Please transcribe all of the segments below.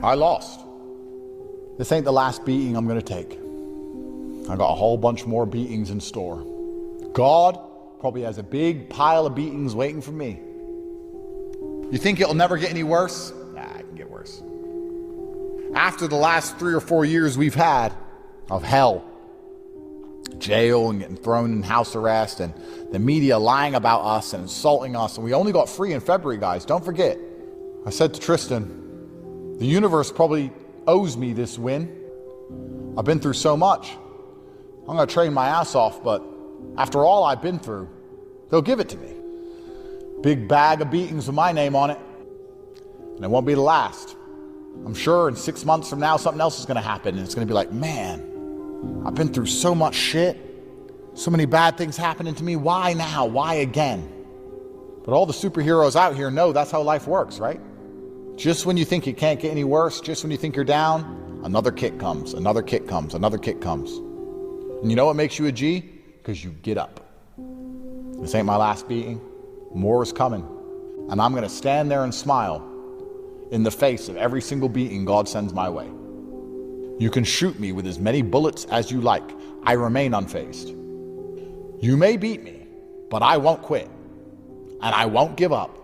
I lost. This ain't the last beating I'm gonna take. I got a whole bunch more beatings in store. God probably has a big pile of beatings waiting for me. You think it'll never get any worse? Nah, it can get worse. After the last 3 or 4 years we've had of hell, jail and getting thrown in house arrest and the media lying about us and insulting us, and we only got free in February, guys. Don't forget. I said to Tristan, the universe probably owes me this win. I've been through so much. I'm gonna train my ass off, but after all I've been through, they'll give it to me. Big bag of beatings with my name on it, and it won't be the last. I'm sure in 6 months from now something else is gonna happen, and it's gonna be like, man, I've been through so much shit, so many bad things happening to me. Why now? Why again? But all the superheroes out here know that's how life works, right? Just when you think it can't get any worse, just when you think you're down, another kick comes, another kick comes, another kick comes. And you know what makes you a G? Because you get up. This ain't my last beating. More is coming. And I'm gonna stand there and smile in the face of every single beating God sends my way. You can shoot me with as many bullets as you like. I remain unfazed. You may beat me, but I won't quit. And I won't give up.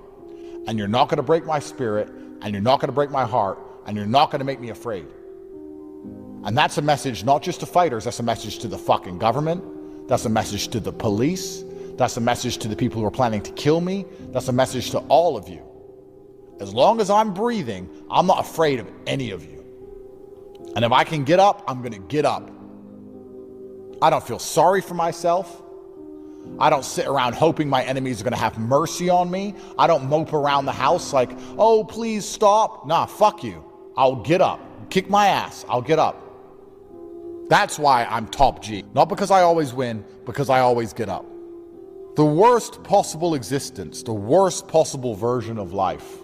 And you're not gonna break my spirit, and you're not gonna break my heart, and you're not gonna make me afraid. And that's a message not just to fighters, that's a message to the fucking government, that's a message to the police, that's a message to the people who are planning to kill me, that's a message to all of you. As long as I'm breathing, I'm not afraid of any of you. And if I can get up, I'm gonna get up. I don't feel sorry for myself. I don't sit around hoping my enemies are gonna have mercy on me. I don't mope around the house like, oh, please stop. Nah, fuck you. I'll get up. Kick my ass. I'll get up. That's why I'm top G. Not because I always win, because I always get up. The worst possible existence, the worst possible version of life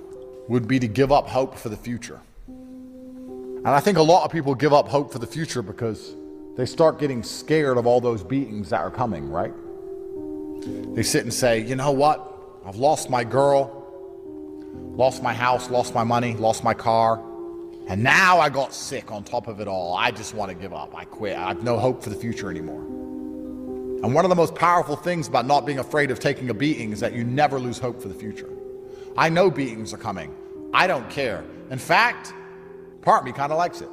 would be to give up hope for the future. And I think a lot of people give up hope for the future because they start getting scared of all those beatings that are coming, right? They sit and say, you know what? I've lost my girl, lost my house, lost my money, lost my car, and now I got sick on top of it all. I just want to give up. I quit. I have no hope for the future anymore. And one of the most powerful things about not being afraid of taking a beating is that you never lose hope for the future. I know beatings are coming. I don't care. In fact, part of me kind of likes it.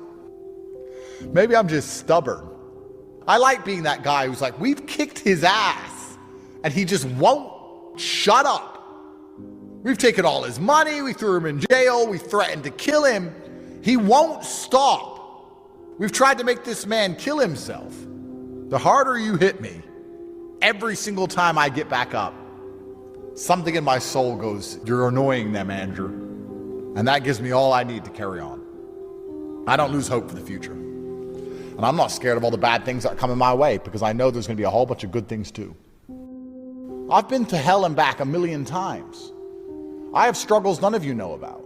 Maybe I'm just stubborn. I like being that guy who's like, we've kicked his ass and he just won't shut up. We've taken all his money, we threw him in jail, we threatened to kill him. He won't stop. We've tried to make this man kill himself. The harder you hit me, every single time I get back up, something in my soul goes, you're annoying them, Andrew. And that gives me all I need to carry on. I don't lose hope for the future. And I'm not scared of all the bad things that are coming my way because I know there's going to be a whole bunch of good things too. I've been to hell and back 1,000,000 times. I have struggles none of you know about.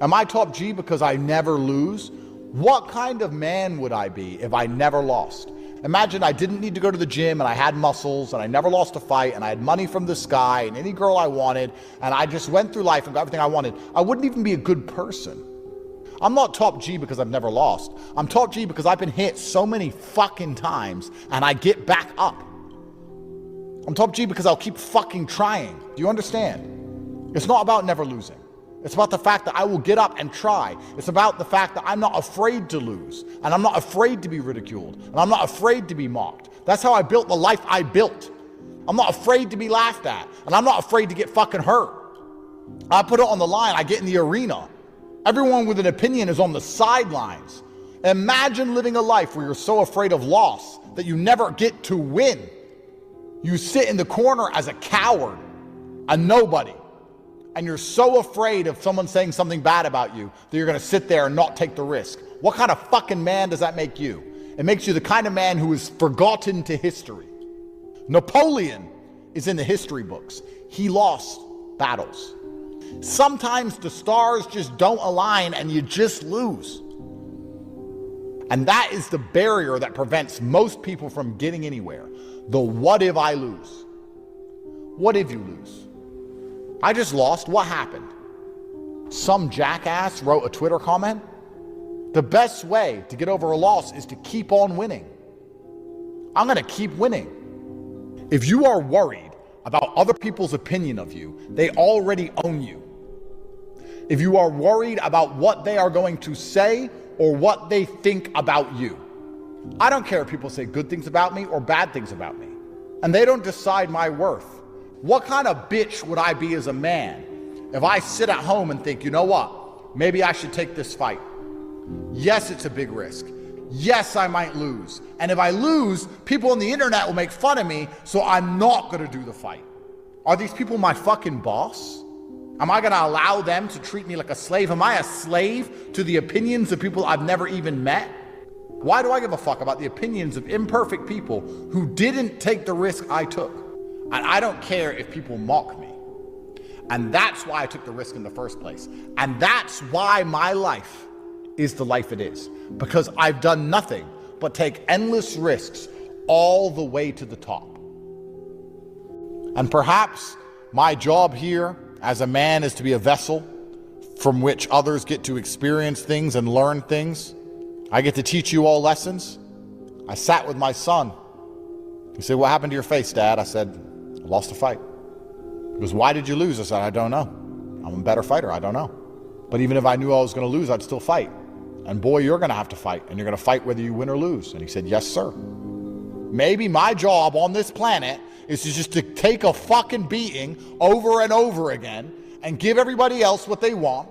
Am I top G because I never lose? What kind of man would I be if I never lost? Imagine I didn't need to go to the gym and I had muscles and I never lost a fight and I had money from the sky and any girl I wanted and I just went through life and got everything I wanted. I wouldn't even be a good person. I'm not top G because I've never lost. I'm top G because I've been hit so many fucking times and I get back up. I'm top G because I'll keep fucking trying. Do you understand? It's not about never losing. It's about the fact that I will get up and try. It's about the fact that I'm not afraid to lose, and I'm not afraid to be ridiculed, and I'm not afraid to be mocked. That's how I built the life I built. I'm not afraid to be laughed at, and I'm not afraid to get fucking hurt. I put it on the line. I get in the arena. Everyone with an opinion is on the sidelines. Imagine living a life where you're so afraid of loss that you never get to win. You sit in the corner as a coward, a nobody. And you're so afraid of someone saying something bad about you that you're going to sit there and not take the risk. What kind of fucking man does that make you? It makes you the kind of man who is forgotten to history. Napoleon is in the history books. He lost battles. Sometimes the stars just don't align and you just lose. And that is the barrier that prevents most people from getting anywhere. The what if I lose? What if you lose? I just lost. What happened? Some jackass wrote a Twitter comment. The best way to get over a loss is to keep on winning. I'm going to keep winning. If you are worried about other people's opinion of you, they already own you. If you are worried about what they are going to say or what they think about you, I don't care if people say good things about me or bad things about me, and they don't decide my worth. What kind of bitch would I be as a man if I sit at home and think, you know what, maybe I should take this fight? Yes, it's a big risk. Yes, I might lose. And if I lose, people on the internet will make fun of me, so I'm not going to do the fight. Are these people my fucking boss? Am I going to allow them to treat me like a slave? Am I a slave to the opinions of people I've never even met? Why do I give a fuck about the opinions of imperfect people who didn't take the risk I took? And I don't care if people mock me. And that's why I took the risk in the first place. And that's why my life is the life it is. Because I've done nothing but take endless risks all the way to the top. And perhaps my job here as a man is to be a vessel from which others get to experience things and learn things. I get to teach you all lessons. I sat with my son. He said, "What happened to your face, Dad?" I said, "I lost a fight." He goes, "Why did you lose?" I said, "I don't know. I'm a better fighter. I don't know. But even if I knew I was going to lose, I'd still fight. And boy, you're going to have to fight, and you're going to fight whether you win or lose." And he said, "Yes, sir." Maybe my job on this planet is to just to take a fucking beating over and over again and give everybody else what they want,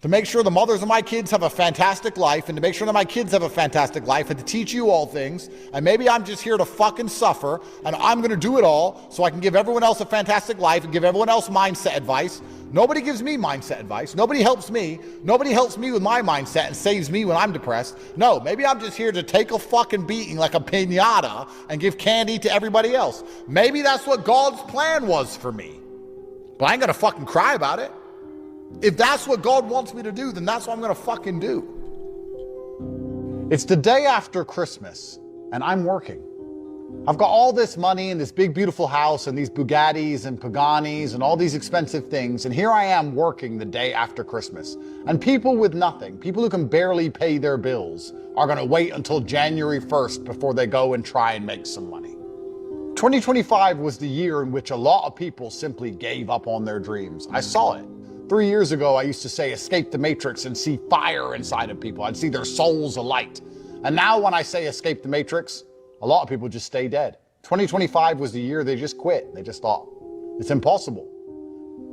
to make sure the mothers of my kids have a fantastic life, and to make sure that my kids have a fantastic life, and to teach you all things. And maybe I'm just here to fucking suffer, and I'm going to do it all so I can give everyone else a fantastic life and give everyone else mindset advice. Nobody gives me mindset advice. Nobody helps me. Nobody helps me with my mindset and saves me when I'm depressed. No, maybe I'm just here to take a fucking beating like a piñata and give candy to everybody else. Maybe that's what God's plan was for me. But I ain't going to fucking cry about it. If that's what God wants me to do, then that's what I'm going to fucking do. It's the day after Christmas, and I'm working. I've got all this money and this big, beautiful house and these Bugattis and Paganis and all these expensive things, and here I am working the day after Christmas. And people with nothing, people who can barely pay their bills, are going to wait until January 1st before they go and try and make some money. 2025 was the year in which a lot of people simply gave up on their dreams. I saw it. 3 years ago, I used to say, escape the matrix and see fire inside of people. I'd see their souls alight. And now when I say escape the matrix, a lot of people just stay dead. 2025 was the year they just quit. They just thought, it's impossible.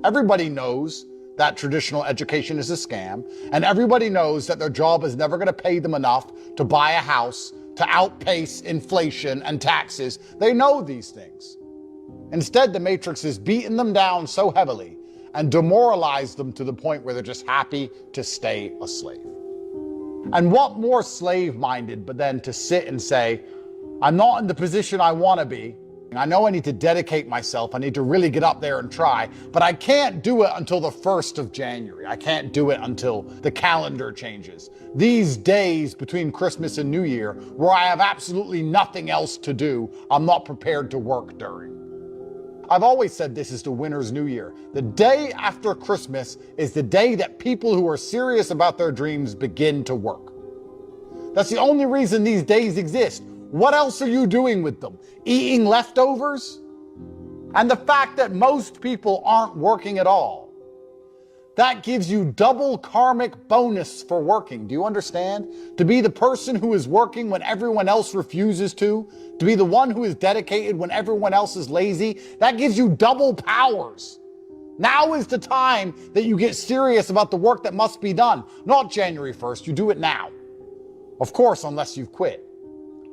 Everybody knows that traditional education is a scam, and everybody knows that their job is never going to pay them enough to buy a house, to outpace inflation and taxes. They know these things. Instead, the matrix has beaten them down so heavily and demoralized them to the point where they're just happy to stay a slave. And what more slave-minded but then to sit and say, I'm not in the position I want to be. I know I need to dedicate myself. I need to really get up there and try, but I can't do it until the 1st of January. I can't do it until the calendar changes. These days between Christmas and New Year, where I have absolutely nothing else to do, I'm not prepared to work during. I've always said this is the winner's New Year. The day after Christmas is the day that people who are serious about their dreams begin to work. That's the only reason these days exist. What else are you doing with them? Eating leftovers? And the fact that most people aren't working at all, that gives you double karmic bonus for working. Do you understand? To be the person who is working when everyone else refuses to be the one who is dedicated when everyone else is lazy, that gives you double powers. Now is the time that you get serious about the work that must be done. Not January 1st, you do it now. Of course, unless you've quit.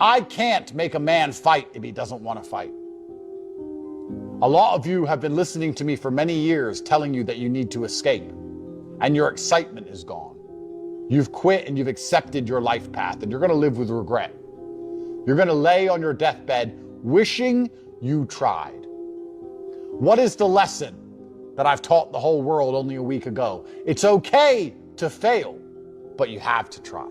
I can't make a man fight if he doesn't want to fight. A lot of you have been listening to me for many years telling you that you need to escape, and your excitement is gone. You've quit and you've accepted your life path, and you're going to live with regret. You're going to lay on your deathbed wishing you tried. What is the lesson that I've taught the whole world only a week ago? It's okay to fail, but you have to try.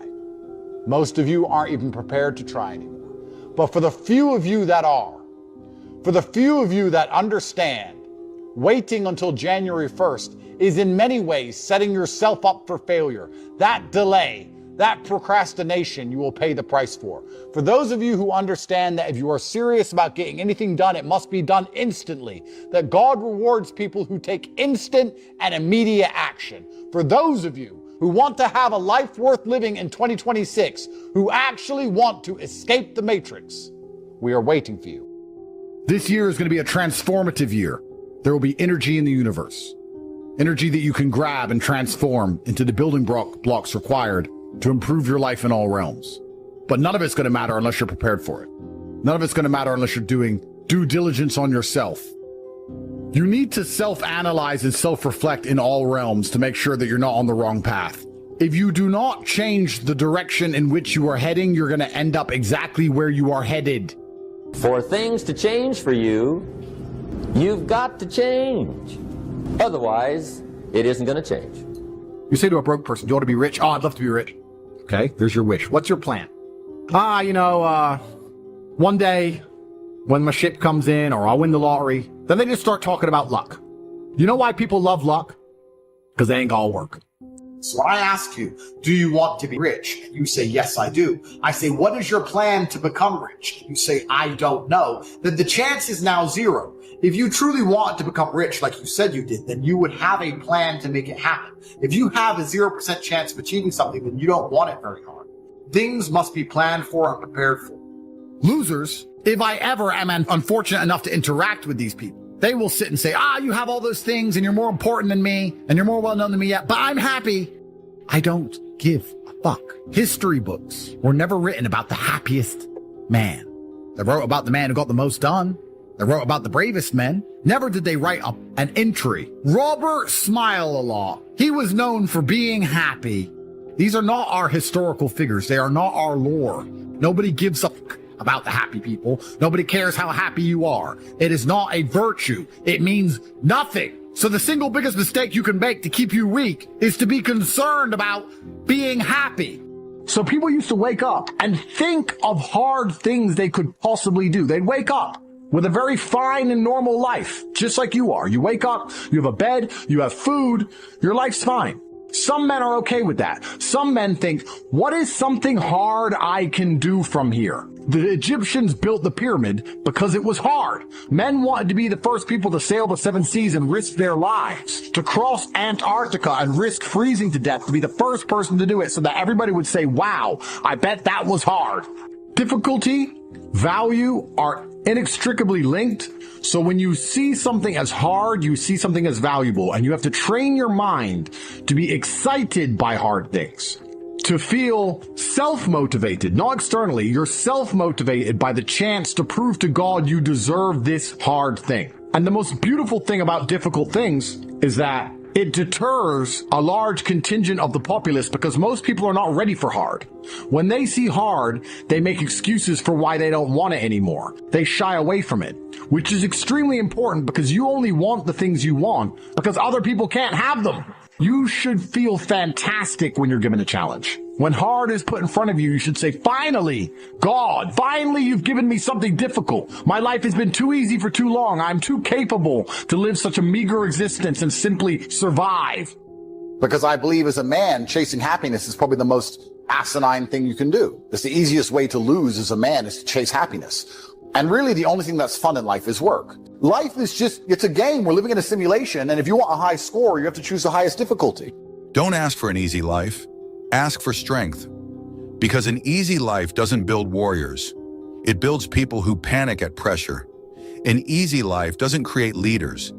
Most of you aren't even prepared to try anymore. But for the few of you that are, for the few of you that understand waiting until January 1st is in many ways setting yourself up for failure. That delay, that procrastination, you will pay the price for. For those of you who understand that if you are serious about getting anything done, it must be done instantly, that God rewards people who take instant and immediate action. For those of you who want to have a life worth living in 2026, who actually want to escape the matrix, we are waiting for you. This year is going to be a transformative year. There will be energy in the universe. Energy that you can grab and transform into the building blocks required to improve your life in all realms. But none of it's going to matter unless you're prepared for it. None of it's going to matter unless you're doing due diligence on yourself. You need to self-analyze and self-reflect in all realms to make sure that you're not on the wrong path. If you do not change the direction in which you are heading, you're going to end up exactly where you are headed. For things to change for you, you've got to change. Otherwise, it isn't going to change. You say to a broke person, do you want to be rich? Oh, I'd love to be rich. Okay, there's your wish. What's your plan? One day when my ship comes in or I'll win the lottery, then they just start talking about luck. You know why people love luck? Because they ain't gonna work. So when I ask you, do you want to be rich? You say, yes, I do. I say, what is your plan to become rich? You say, I don't know. Then the chance is now zero. If you truly want to become rich, like you said you did, then you would have a plan to make it happen. If you have a 0% chance of achieving something, then you don't want it very hard. Things must be planned for and prepared for. Losers, if I ever am unfortunate enough to interact with these people, they will sit and say, you have all those things and you're more important than me and you're more well known than me yet, but I'm happy. I don't give a fuck. History books were never written about the happiest man. They wrote about the man who got the most done. They wrote about the bravest men. Never did they write up an entry. Robert Smile-a-Lot. He was known for being happy. These are not our historical figures. They are not our lore. Nobody gives a fuck about the happy people. Nobody cares how happy you are. It is not a virtue. It means nothing. So the single biggest mistake you can make to keep you weak is to be concerned about being happy. So people used to wake up and think of hard things they could possibly do. They'd wake up with a very fine and normal life, just like you are. You wake up, you have a bed, you have food, your life's fine. Some men are okay with that. Some men think, what is something hard I can do from here? The Egyptians built the pyramid because it was hard. Men wanted to be the first people to sail the 7 seas and risk their lives, to cross Antarctica and risk freezing to death, to be the first person to do it so that everybody would say, wow, I bet that was hard. Difficulty, value are inextricably linked. So when you see something as hard, you see something as valuable, and you have to train your mind to be excited by hard things, to feel self-motivated, not externally. You're self-motivated by the chance to prove to God you deserve this hard thing. And the most beautiful thing about difficult things is that it deters a large contingent of the populace because most people are not ready for hard. When they see hard, they make excuses for why they don't want it anymore. They shy away from it, which is extremely important because you only want the things you want because other people can't have them. You should feel fantastic when you're given a challenge. When hard is put in front of you, you should say, finally, God, finally you've given me something difficult. My life has been too easy for too long. I'm too capable to live such a meager existence and simply survive. Because I believe as a man, chasing happiness is probably the most asinine thing you can do. It's the easiest way to lose as a man is to chase happiness. And really the only thing that's fun in life is work. Life is just, it's a game. We're living in a simulation. And if you want a high score, you have to choose the highest difficulty. Don't ask for an easy life. Ask for strength. Because an easy life doesn't build warriors. It builds people who panic at pressure. An easy life doesn't create leaders.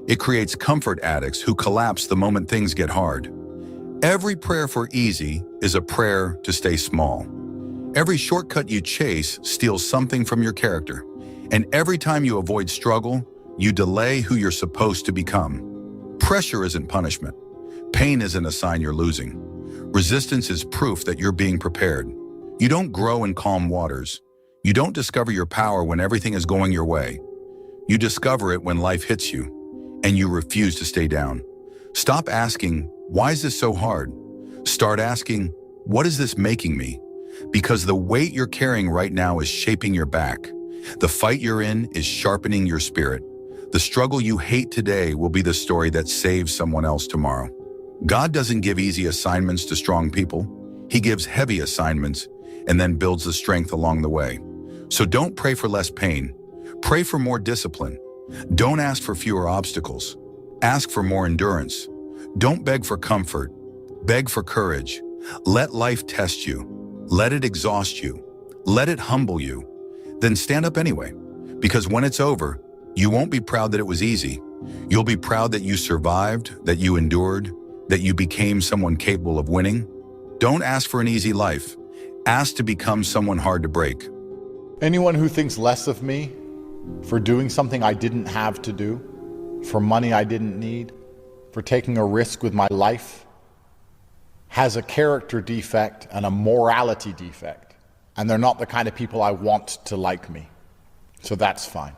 It creates comfort addicts who collapse the moment things get hard. Every prayer for easy is a prayer to stay small. Every shortcut you chase steals something from your character. And every time you avoid struggle, you delay who you're supposed to become. Pressure isn't punishment. Pain isn't a sign you're losing. Resistance is proof that you're being prepared. You don't grow in calm waters. You don't discover your power when everything is going your way. You discover it when life hits you, and you refuse to stay down. Stop asking, why is this so hard? Start asking, what is this making me? Because the weight you're carrying right now is shaping your back. The fight you're in is sharpening your spirit. The struggle you hate today will be the story that saves someone else tomorrow. God doesn't give easy assignments to strong people. He gives heavy assignments and then builds the strength along the way. So don't pray for less pain. Pray for more discipline. Don't ask for fewer obstacles. Ask for more endurance. Don't beg for comfort. Beg for courage. Let life test you. Let it exhaust you. Let it humble you. Then stand up anyway. Because when it's over, you won't be proud that it was easy. You'll be proud that you survived, that you endured, that you became someone capable of winning. Don't ask for an easy life. Ask to become someone hard to break. Anyone who thinks less of me for doing something I didn't have to do, for money I didn't need, for taking a risk with my life, has a character defect and a morality defect. And they're not the kind of people I want to like me. So that's fine.